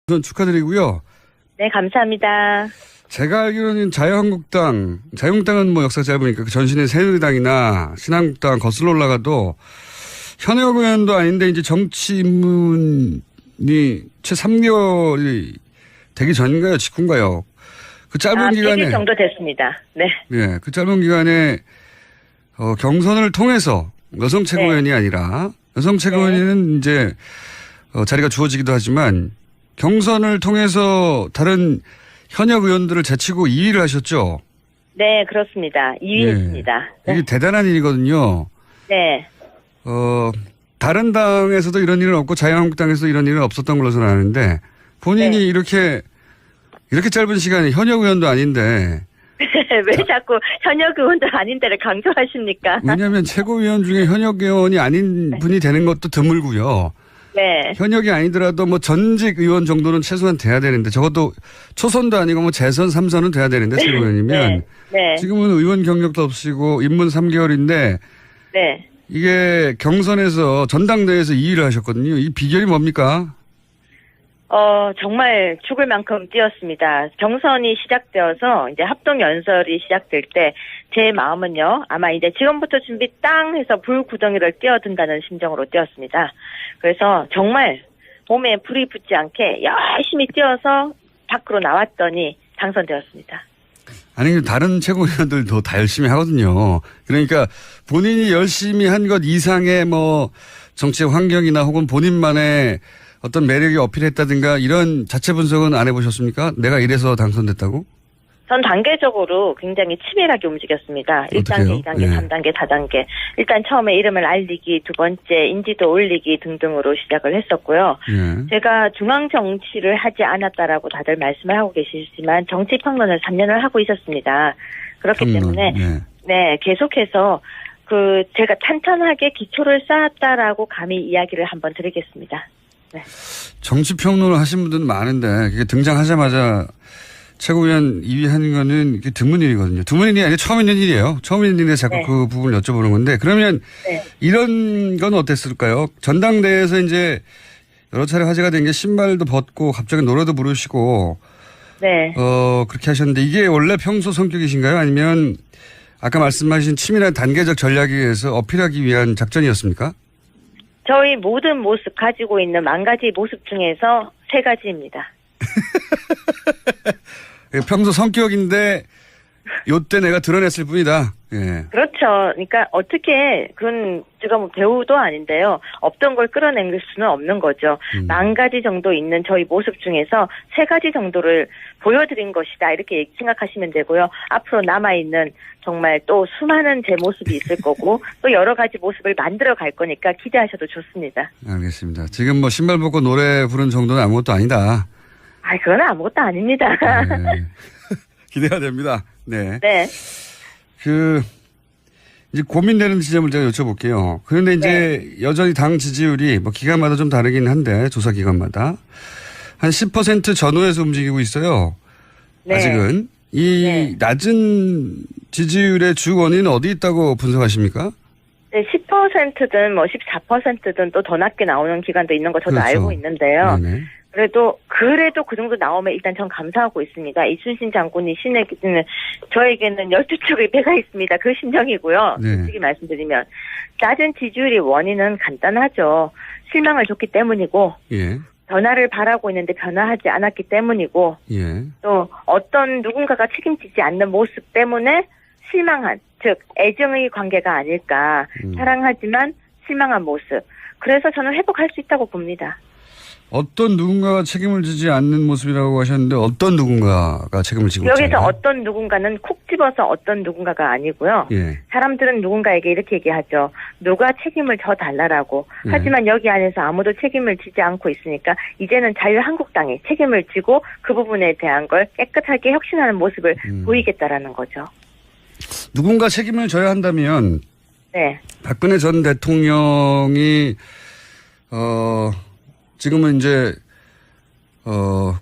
우선 축하드리고요. 네, 감사합니다. 제가 알기로는 자유한국당은 뭐 역사가 짧으니까 그 전신의 새누리당이나 신한국당 거슬러 올라가도 현역 의원도 아닌데 이제 정치 입문이 채 3개월이 되기 전인가요? 직후인가요? 그 짧은 기간에. 100일 정도 됐습니다. 네. 예, 그 짧은 기간에 경선을 통해서 여성 최고위원이 아니라 여성 최고위원은 이제 자리가 주어지기도 하지만 경선을 통해서 다른 현역 의원들을 제치고 2위를 하셨죠? 네, 그렇습니다. 2위였습니다. 네. 이게 대단한 일이거든요. 네. 다른 당에서도 이런 일은 없고 자유한국당에서도 이런 일은 없었던 걸로 저는 아는데 본인이 네. 이렇게 짧은 시간에 현역 의원도 아닌데 왜 자꾸 현역 의원도 아닌 데를 강조하십니까? 왜냐하면 최고위원 중에 현역 의원이 아닌 분이 되는 것도 드물고요. 네. 현역이 아니더라도 뭐 전직 의원 정도는 최소한 돼야 되는데 적어도 초선도 아니고 뭐 재선 3선은 돼야 되는데 최고위원이면 네. 지금은 의원 경력도 없이고 입문 3개월인데 네. 이게 경선에서 전당대회에서 2위를 하셨거든요. 이 비결이 뭡니까? 정말 죽을 만큼 뛰었습니다. 경선이 시작되어서 이제 합동 연설이 시작될 때 제 마음은요, 아마 이제 지금부터 준비 땅 해서 불구덩이를 뛰어든다는 심정으로 뛰었습니다. 그래서 정말 몸에 불이 붙지 않게 열심히 뛰어서 밖으로 나왔더니 당선되었습니다. 아니, 다른 최고위원들도 다 열심히 하거든요. 그러니까 본인이 열심히 한 것 이상의 뭐 정치 환경이나 혹은 본인만의 어떤 매력이 어필했다든가 이런 자체 분석은 안 해보셨습니까? 내가 이래서 당선됐다고? 전 단계적으로 굉장히 치밀하게 움직였습니다. 1단계, 2단계, 예. 3단계, 4단계. 일단 처음에 이름을 알리기, 두 번째 인지도 올리기 등등으로 시작을 했었고요. 예. 제가 중앙 정치를 하지 않았다라고 다들 말씀을 하고 계시지만 정치 평론을 3년을 하고 있었습니다. 그렇기 때문에 예. 네, 계속해서 제가 탄탄하게 기초를 쌓았다라고 감히 이야기를 한번 드리겠습니다. 네. 정치 평론을 하신 분들은 많은데 그게 등장하자마자 최고위원 2위 하는 거는 이게 드문 일이거든요. 드문 일이 아니라 처음 있는 일이에요. 처음 있는 일에 자꾸 네. 그 부분을 여쭤보는 건데 그러면 네. 이런 건 어땠을까요? 전당대회에서 이제 여러 차례 화제가 된 게 신발도 벗고 갑자기 노래도 부르시고 네. 그렇게 하셨는데 이게 원래 평소 성격이신가요? 아니면 아까 말씀하신 치밀한 단계적 전략에 의해서 어필하기 위한 작전이었습니까? 저희 모든 모습 가지고 있는 10가지 모습 중에서 3가지입니다. 평소 성격인데 요때 내가 드러냈을 뿐이다. 예. 그렇죠. 그러니까 어떻게 제가 뭐 배우도 아닌데요. 없던 걸 끌어낼 수는 없는 거죠. 10가지 정도 있는 저희 모습 중에서 3가지 정도를 보여드린 것이다. 이렇게 생각하시면 되고요. 앞으로 남아있는 정말 또 수많은 제 모습이 있을 거고 또 여러 가지 모습을 만들어 갈 거니까 기대하셔도 좋습니다. 알겠습니다. 지금 뭐 신발 벗고 노래 부르는 정도는 아무것도 아니다. 그건 아무것도 아닙니다. 네. 기대가 됩니다. 네. 네. 이제 고민되는 지점을 제가 여쭤볼게요. 그런데 이제 여전히 당 지지율이 뭐 기간마다 좀 다르긴 한데 조사 기간마다 한 10% 전후에서 움직이고 있어요. 네. 아직은 이 낮은 지지율의 주 원인은 어디 있다고 분석하십니까? 네, 10%든 뭐 14%든 또 더 낮게 나오는 기간도 있는 거 저도 그렇죠. 알고 있는데요. 네네. 그래도 그 정도 나오면 일단 전 감사하고 있습니다. 이순신 장군이 신에게는 저에게는 12척의 배가 있습니다. 그 심정이고요. 네. 솔직히 말씀드리면 낮은 지지율의 원인은 간단하죠. 실망을 줬기 때문이고 예. 변화를 바라고 있는데 변화하지 않았기 때문이고 예. 또 어떤 누군가가 책임지지 않는 모습 때문에 실망한, 즉 애정의 관계가 아닐까. 사랑하지만 실망한 모습. 그래서 저는 회복할 수 있다고 봅니다. 어떤 누군가가 책임을 지지 않는 모습이라고 하셨는데 어떤 누군가가 책임을 지고 여기서 있잖아요. 어떤 누군가는 콕 집어서 어떤 누군가가 아니고요. 예. 사람들은 누군가에게 이렇게 얘기하죠. 누가 책임을 져 달라라고. 예. 하지만 여기 안에서 아무도 책임을 지지 않고 있으니까 이제는 자유한국당이 책임을 지고 그 부분에 대한 걸 깨끗하게 혁신하는 모습을 보이겠다라는 거죠. 누군가 책임을 져야 한다면 네. 박근혜 전 대통령이 지금은 이제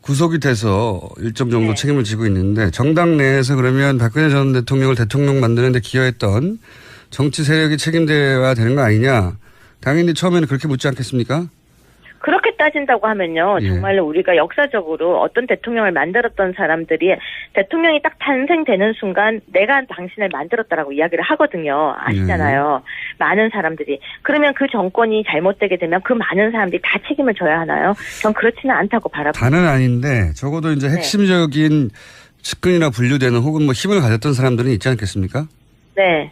구속이 돼서 일정 정도 네. 책임을 지고 있는데 정당 내에서 그러면 박근혜 전 대통령을 대통령 만드는 데 기여했던 정치 세력이 책임져야 되는 거 아니냐. 당연히 처음에는 그렇게 묻지 않겠습니까? 그렇게 따진다고 하면요. 예. 정말로 우리가 역사적으로 어떤 대통령을 만들었던 사람들이 대통령이 딱 탄생되는 순간 내가 당신을 만들었다라고 이야기를 하거든요. 아시잖아요. 많은 사람들이. 그러면 그 정권이 잘못되게 되면 그 많은 사람들이 다 책임을 져야 하나요? 전 그렇지는 않다고 바라봅니다. 다는 아닌데 적어도 이제 핵심적인 측근이나 분류되는 혹은 뭐 힘을 가졌던 사람들은 있지 않겠습니까? 네.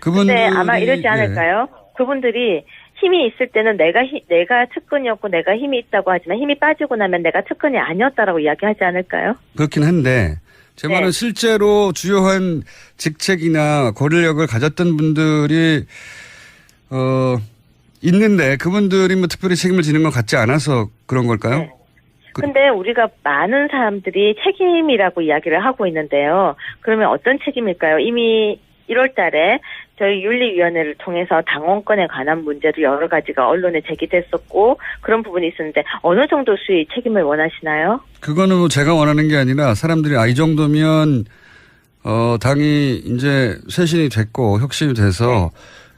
그분들이 근데 아마 이러지 않을까요? 그분들이 힘이 있을 때는 내가 측근이었고 내가 힘이 있다고 하지만 힘이 빠지고 나면 내가 측근이 아니었다라고 이야기하지 않을까요? 그렇긴 한데 제 말은 실제로 주요한 직책이나 권력을 가졌던 분들이 있는데 그분들이 뭐 특별히 책임을 지는 것 같지 않아서 그런 걸까요? 네. 근데 우리가 많은 사람들이 책임이라고 이야기를 하고 있는데요. 그러면 어떤 책임일까요? 이미 1월 달에 저희 윤리위원회를 통해서 당원권에 관한 문제도 여러 가지가 언론에 제기됐었고 그런 부분이 있었는데 어느 정도 수의 책임을 원하시나요? 그거는 뭐 제가 원하는 게 아니라 사람들이 이 정도면 당이 이제 쇄신이 됐고 혁신이 돼서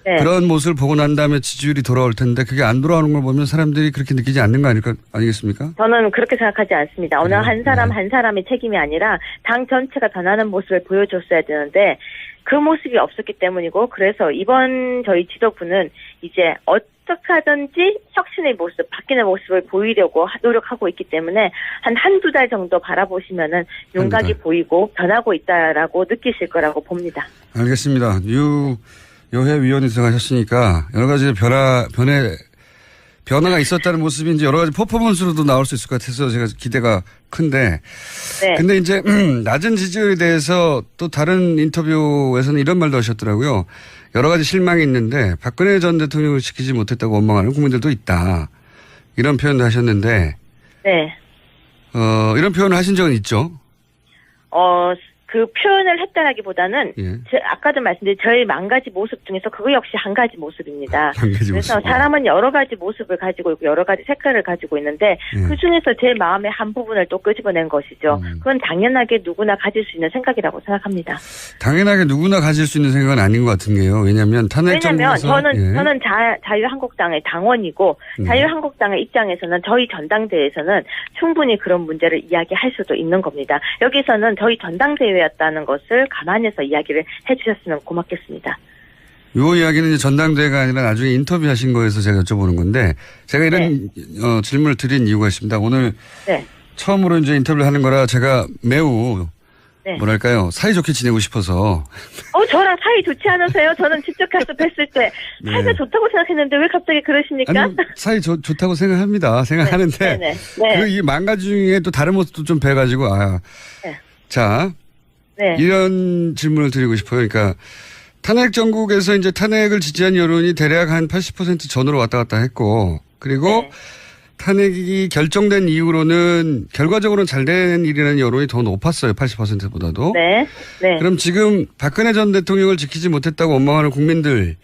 네. 그런 모습을 보고 난 다음에 지지율이 돌아올 텐데 그게 안 돌아오는 걸 보면 사람들이 그렇게 느끼지 않는 거 아니겠습니까? 저는 그렇게 생각하지 않습니다. 어느 한 사람 한 사람의 책임이 아니라 당 전체가 변하는 모습을 보여줬어야 되는데 그 모습이 없었기 때문이고 그래서 이번 저희 지도부는 이제 어떻게 하든지 혁신의 모습, 바뀌는 모습을 보이려고 노력하고 있기 때문에 한두 달 정도 바라보시면은 윤곽이 보이고 변하고 있다라고 느끼실 거라고 봅니다. 알겠습니다. 유여회 위원이 들어가셨으니까 여러 가지 변화가 있었다는 모습이 이제 여러 가지 퍼포먼스로도 나올 수 있을 것 같아서 제가 기대가 큰데. 네. 근데 이제 낮은 지지율에 대해서 또 다른 인터뷰에서는 이런 말도 하셨더라고요. 여러 가지 실망이 있는데 박근혜 전 대통령을 지키지 못했다고 원망하는 국민들도 있다. 이런 표현도 하셨는데. 네. 이런 표현을 하신 적은 있죠? 그 표현을 했다라기보다는 예. 아까도 말씀드린 저의 만 가지 모습 중에서 그거 역시 한 가지 모습입니다. 한 가지 그래서 모습. 사람은 여러 가지 모습을 가지고 있고 여러 가지 색깔을 가지고 있는데 그 중에서 제 마음의 한 부분을 또 끄집어낸 것이죠. 그건 당연하게 누구나 가질 수 있는 생각이라고 생각합니다. 당연하게 누구나 가질 수 있는 생각은 아닌 것 같은 게요. 왜냐하면 저는 자유한국당의 당원이고 자유한국당의 입장에서는 저희 전당대회에서는 충분히 그런 문제를 이야기할 수도 있는 겁니다. 여기서는 저희 전당대회였다는 것을 감안해서 이야기를 해주셨으면 고맙겠습니다. 요 이야기는 이제 전당대회가 아니라 나중에 인터뷰하신 거에서 제가 여쭤보는 건데 제가 이런 질문을 드린 이유가 있습니다. 오늘 처음으로 이제 인터뷰를 하는 거라 제가 매우 뭐랄까요 사이좋게 지내고 싶어서. 저랑 사이 좋지 않으세요? 저는 직접 가서 뵀을 때 사이가 좋다고 생각했는데 왜 갑자기 그러십니까? 아니, 사이 좋다고 생각합니다. 생각하는데 그 이 만 가지 중에 또 다른 모습도 좀 뵈가지고 자 이런 질문을 드리고 싶어요. 그러니까 탄핵 정국에서 이제 탄핵을 지지한 여론이 대략 한 80% 전으로 왔다 갔다 했고 그리고 탄핵이 결정된 이후로는 결과적으로는 잘 된 일이라는 여론이 더 높았어요. 80%보다도. 그럼 지금 박근혜 전 대통령을 지키지 못했다고 원망하는 국민들도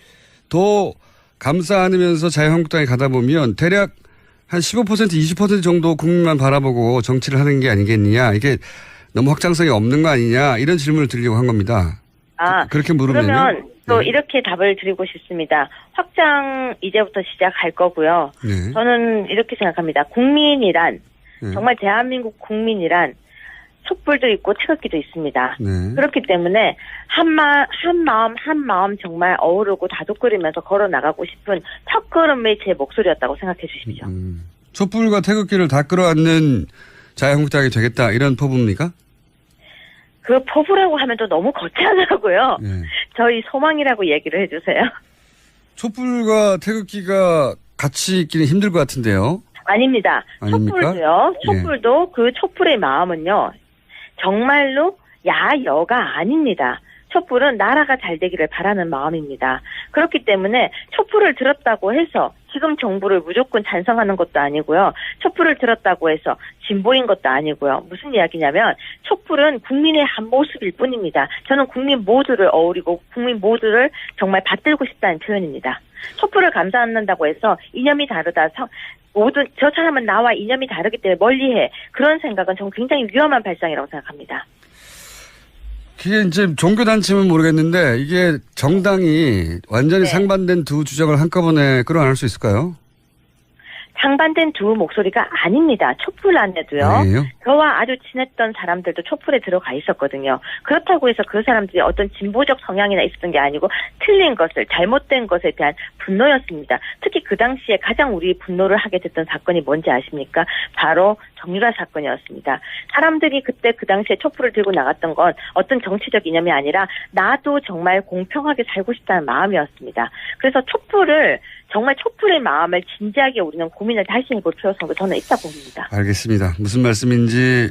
감싸 안으면서 자유한국당에 가다 보면 대략 한 15% 20% 정도 국민만 바라보고 정치를 하는 게 아니겠느냐. 이게 너무 확장성이 없는 거 아니냐. 이런 질문을 드리려고 한 겁니다. 그렇게 물으면. 그러면 또 이렇게 답을 드리고 싶습니다. 확장 이제부터 시작할 거고요. 저는 이렇게 생각합니다. 국민이란 정말 대한민국 국민이란 촛불도 있고 태극기도 있습니다. 그렇기 때문에 한 마음 정말 어우르고 다독거리면서 걸어 나가고 싶은 첫걸음의 제 목소리였다고 생각해 주십시오. 촛불과 태극기를 다 끌어안는 자유한국당이 되겠다 이런 포부입니까? 그 포부라고 하면 또 너무 거창하고요. 저희 소망이라고 얘기를 해주세요. 촛불과 태극기가 같이 있기는 힘들 것 같은데요. 아닙니다. 아닙니까? 촛불도요. 촛불도 그 촛불의 마음은요. 정말로 야여가 아닙니다. 촛불은 나라가 잘 되기를 바라는 마음입니다. 그렇기 때문에 촛불을 들었다고 해서 지금 정부를 무조건 찬성하는 것도 아니고요. 촛불을 들었다고 해서 진보인 것도 아니고요. 무슨 이야기냐면 촛불은 국민의 한 모습일 뿐입니다. 저는 국민 모두를 어우리고 국민 모두를 정말 받들고 싶다는 표현입니다. 촛불을 감싸 안는다고 해서 이념이 다르다. 모든 저 사람은 나와 이념이 다르기 때문에 멀리해. 그런 생각은 저는 굉장히 위험한 발상이라고 생각합니다. 그게 이제 종교단체면 모르겠는데 이게 정당이 완전히 상반된 두 주장을 한꺼번에 끌어안을 수 있을까요? 상반된 두 목소리가 아닙니다. 촛불 안에도요. 아니에요? 저와 아주 친했던 사람들도 촛불에 들어가 있었거든요. 그렇다고 해서 그 사람들이 어떤 진보적 성향이나 있었던 게 아니고 틀린 것을, 잘못된 것에 대한 분노였습니다. 특히 그 당시에 가장 우리 분노를 하게 됐던 사건이 뭔지 아십니까? 바로 정유라 사건이었습니다. 사람들이 그때 그 당시에 촛불을 들고 나갔던 건 어떤 정치적 이념이 아니라 나도 정말 공평하게 살고 싶다는 마음이었습니다. 그래서 정말 촛불의 마음을 진지하게 우리는 고민을 다시 해볼 필요성도 저는 있다고 봅니다. 알겠습니다. 무슨 말씀인지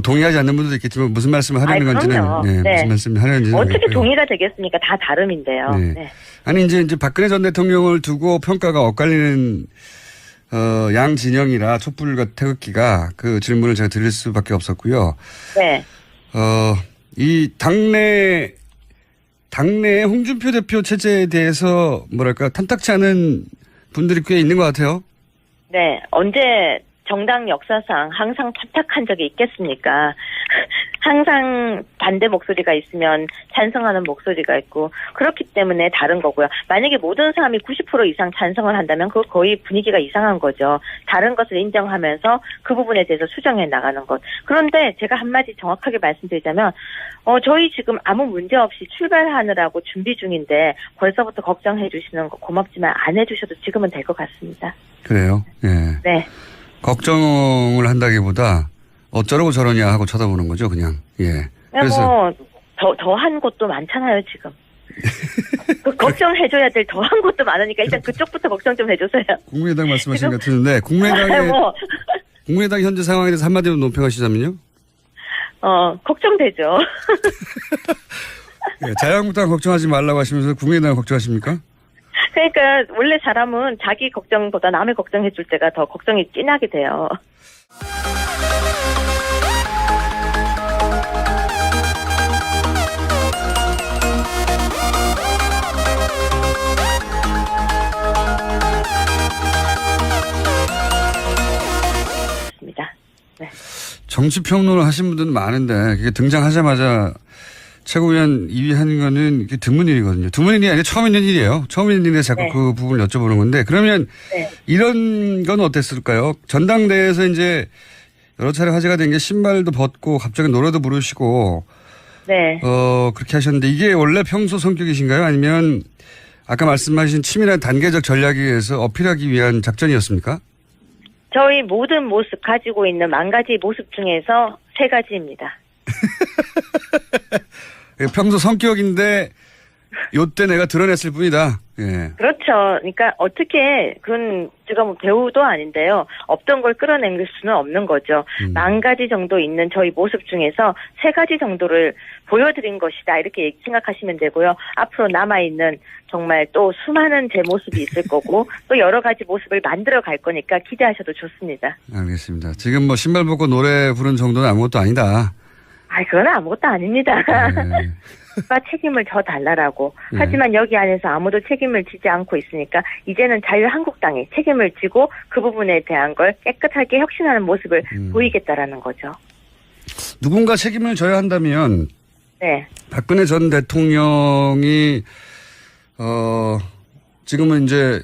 동의하지 않는 분들도 있겠지만 무슨 말씀을 하려는 건지는 무슨 말씀을 하려는지는 어떻게 알겠고요. 동의가 되겠습니까? 다 다름인데요. 네. 네. 아니 이제 박근혜 전 대통령을 두고 평가가 엇갈리는 양 진영이라 촛불과 태극기가 그 질문을 제가 드릴 수밖에 없었고요. 네. 이 당내 홍준표 대표 체제에 대해서 뭐랄까 탐탁치 않은 분들이 꽤 있는 것 같아요. 네. 언제 정당 역사상 항상 탐탁한 적이 있겠습니까? 항상 반대 목소리가 있으면 찬성하는 목소리가 있고 그렇기 때문에 다른 거고요. 만약에 모든 사람이 90% 이상 찬성을 한다면 그거 거의 분위기가 이상한 거죠. 다른 것을 인정하면서 그 부분에 대해서 수정해 나가는 것. 그런데 제가 한마디 정확하게 말씀드리자면 저희 지금 아무 문제 없이 출발하느라고 준비 중인데 벌써부터 걱정해 주시는 거 고맙지만 안 해주셔도 지금은 될 것 같습니다. 그래요? 예. 네. 걱정을 한다기보다 어쩌라고 저러냐 하고 쳐다보는 거죠, 그냥. 예. 그래서 더한 곳도 많잖아요, 지금. 걱정해줘야 될 더한 곳도 많으니까 일단 그쪽부터 걱정 좀 해주세요. 국민의당 말씀하시는 것 같은데 국민의당 현재 상황에 대해서 한마디로 논평하시자면요? 걱정되죠. 예, 자유한국당 걱정하지 말라고 하시면서 국민의당 걱정하십니까? 그러니까 원래 사람은 자기 걱정보다 남의 걱정해줄 때가 더 걱정이 진하게 돼요. 네. 정치평론을 하신 분들은 많은데 그게 등장하자마자 최고위원 2위 하는 거는 이게 드문 일이거든요. 드문 일이 아니라 처음 있는 일이에요. 처음 있는 일에 자꾸 그 부분을 여쭤보는 건데 그러면 이런 건 어땠을까요? 전당대회에서 이제 여러 차례 화제가 된 게 신발도 벗고 갑자기 노래도 부르시고 그렇게 하셨는데 이게 원래 평소 성격이신가요? 아니면 아까 말씀하신 치밀한 단계적 전략에 의해서 어필하기 위한 작전이었습니까? 저희 모든 모습 가지고 있는 10가지 모습 중에서 3가지입니다. 평소 성격인데 요때 내가 드러냈을 뿐이다. 예. 그렇죠. 그러니까 어떻게 그건 제가 배우도 아닌데요. 없던 걸 끌어낼 수는 없는 거죠. 10가지 정도 있는 저희 모습 중에서 3가지 정도를 보여드린 것이다. 이렇게 생각하시면 되고요. 앞으로 남아있는 정말 또 수많은 제 모습이 있을 거고 또 여러 가지 모습을 만들어 갈 거니까 기대하셔도 좋습니다. 알겠습니다. 지금 신발 벗고 노래 부른 정도는 아무것도 아니다. 그건 아무것도 아닙니다. 네. 책임을 져 달라라고. 하지만 여기 안에서 아무도 책임을 지지 않고 있으니까 이제는 자유한국당이 책임을 지고 그 부분에 대한 걸 깨끗하게 혁신하는 모습을 보이겠다라는 거죠. 누군가 책임을 져야 한다면 네. 박근혜 전 대통령이 지금은 이제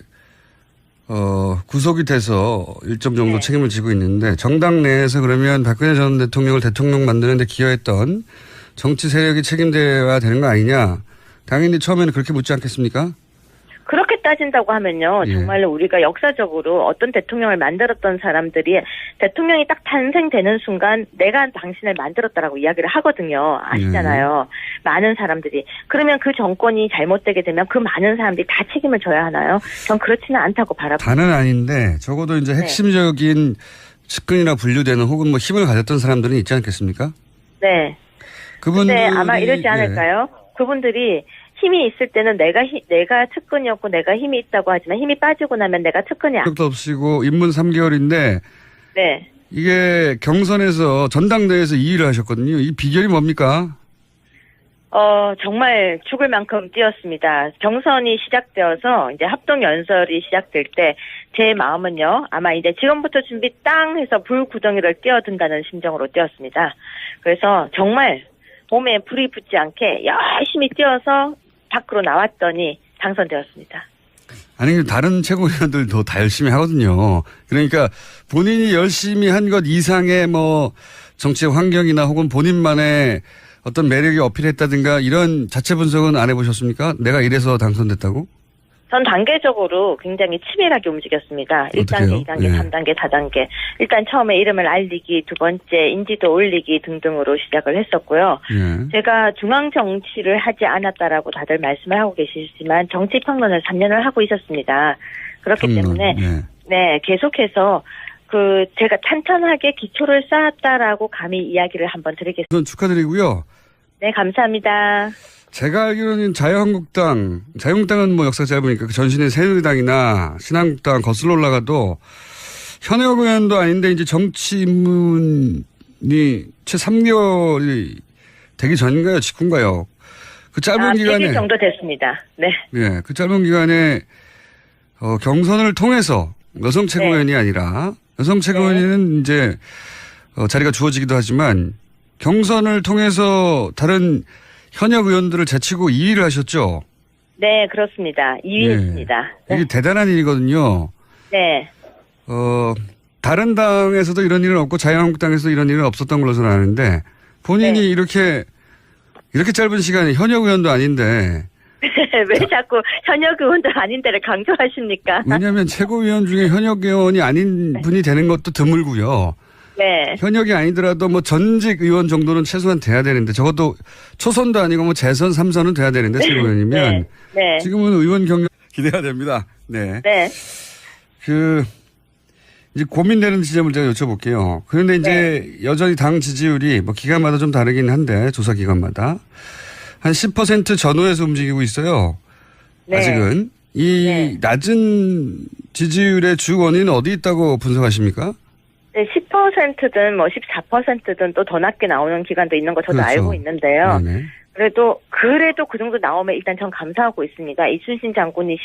구속이 돼서 일정 정도 책임을 지고 있는데 정당 내에서 그러면 박근혜 전 대통령을 대통령 만드는 데 기여했던 정치 세력이 책임져야 되는 거 아니냐. 당연히 처음에는 그렇게 묻지 않겠습니까? 그렇게 따진다고 하면요. 정말로 우리가 역사적으로 어떤 대통령을 만들었던 사람들이 대통령이 딱 탄생되는 순간 내가 당신을 만들었다라고 이야기를 하거든요. 아시잖아요. 많은 사람들이. 그러면 그 정권이 잘못되게 되면 그 많은 사람들이 다 책임을 져야 하나요? 전 그렇지는 않다고 바라봅니다. 다는 아닌데 적어도 이제 핵심적인 측근이라 분류되는 혹은 힘을 가졌던 사람들은 있지 않겠습니까? 네. 그분들이 아마 이러지 않을까요? 그분들이 힘이 있을 때는 내가 측근이었고 내가 힘이 있다고 하지만 힘이 빠지고 나면 내가 측근이 도 없이고 입문 3개월인데 네. 이게 경선에서 전당대회에서 2위를 하셨거든요. 이 비결이 뭡니까? 정말 죽을 만큼 뛰었습니다. 경선이 시작되어서 이제 합동 연설이 시작될 때 제 마음은요. 아마 이제 지금부터 준비 땅 해서 불구덩이를 뛰어든다는 심정으로 뛰었습니다. 그래서 정말 몸에 불이 붙지 않게 열심히 뛰어서 밖으로 나왔더니 당선되었습니다. 아니, 다른 최고위원들도 다 열심히 하거든요. 그러니까 본인이 열심히 한 것 이상의 뭐 정치적 환경이나 혹은 본인만의 어떤 매력이 어필했다든가 이런 자체 분석은 안 해보셨습니까? 내가 이래서 당선됐다고? 전 단계적으로 굉장히 치밀하게 움직였습니다. 1단계, 2단계, 예. 3단계, 4단계. 일단 처음에 이름을 알리기, 두 번째 인지도 올리기 등등으로 시작을 했었고요. 예. 제가 중앙 정치를 하지 않았다라고 다들 말씀을 하고 계시지만 정치 평론을 3년을 하고 있었습니다. 그렇기 때문에 예. 네, 계속해서 제가 탄탄하게 기초를 쌓았다라고 감히 이야기를 한번 드리겠습니다. 우선 축하드리고요. 네, 감사합니다. 제가 알기로는 자유한국당은 뭐 역사 짧으니까 그 전신의 새누리당이나 신한국당 거슬러 올라가도 현역 의원도 아닌데 이제 정치 입문이 채 3개월이 되기 전인가요? 직후인가요? 그 짧은 기간에. 100일 정도 됐습니다. 네. 예, 그 짧은 기간에, 경선을 통해서 여성 최고위원이 아니라 여성 최고위원은 이제, 자리가 주어지기도 하지만 경선을 통해서 다른 현역 의원들을 제치고 2위를 하셨죠? 네, 그렇습니다. 2위 했습니다. 네. 이게 대단한 일이거든요. 네. 다른 당에서도 이런 일은 없고 자유한국당에서도 이런 일은 없었던 걸로 저는 아는데 본인이 네. 이렇게 짧은 시간에 현역 의원도 아닌데 왜 자꾸 현역 의원도 아닌 데를 강조하십니까? 왜냐하면 최고위원 중에 현역 의원이 아닌 분이 되는 것도 드물고요. 네. 현역이 아니더라도 뭐 전직 의원 정도는 최소한 돼야 되는데 적어도 초선도 아니고 뭐 재선 3선은 돼야 되는데 최고위원이면 네. 네. 지금은 의원 경력 기대가 됩니다. 네. 네. 이제 고민되는 지점을 제가 여쭤볼게요. 그런데 이제 여전히 당 지지율이 뭐 기간마다 좀 다르긴 한데 조사 기간마다 한 10% 전후에서 움직이고 있어요. 네. 아직은 이 낮은 지지율의 주 원인은 어디 있다고 분석하십니까? 네, 10%든 뭐 14%든 또 더 낮게 나오는 기간도 있는 거 저도 그렇죠. 알고 있는데요. 네네. 그래도 그 정도 나오면 일단 전 감사하고 있습니다. 이순신 장군이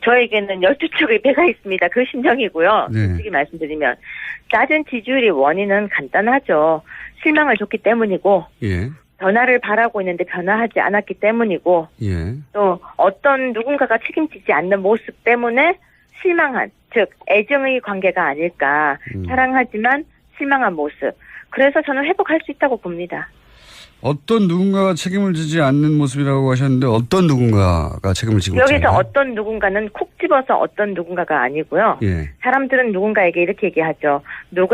저에게는 12척의 배가 있습니다. 그 심정이고요. 네. 솔직히 말씀드리면 낮은 지지율의 원인은 간단하죠. 실망을 줬기 때문이고 예. 변화를 바라고 있는데 변화하지 않았기 때문이고 예. 또 어떤 누군가가 책임지지 않는 모습 때문에 실망한, 즉 애정의 관계가 아닐까. 사랑하지만 실망한 모습. 그래서 저는 회복할 수 있다고 봅니다. 어떤 누군가가 책임을 지지 않는 모습이라고 하셨는데 어떤 누군가가 책임을 지고 여기서 있잖아요. 어떤 누군가는 콕 집어서 어떤 누군가가 아니고요. 예. 사람들은 누군가에게 이렇게 얘기하죠. 누가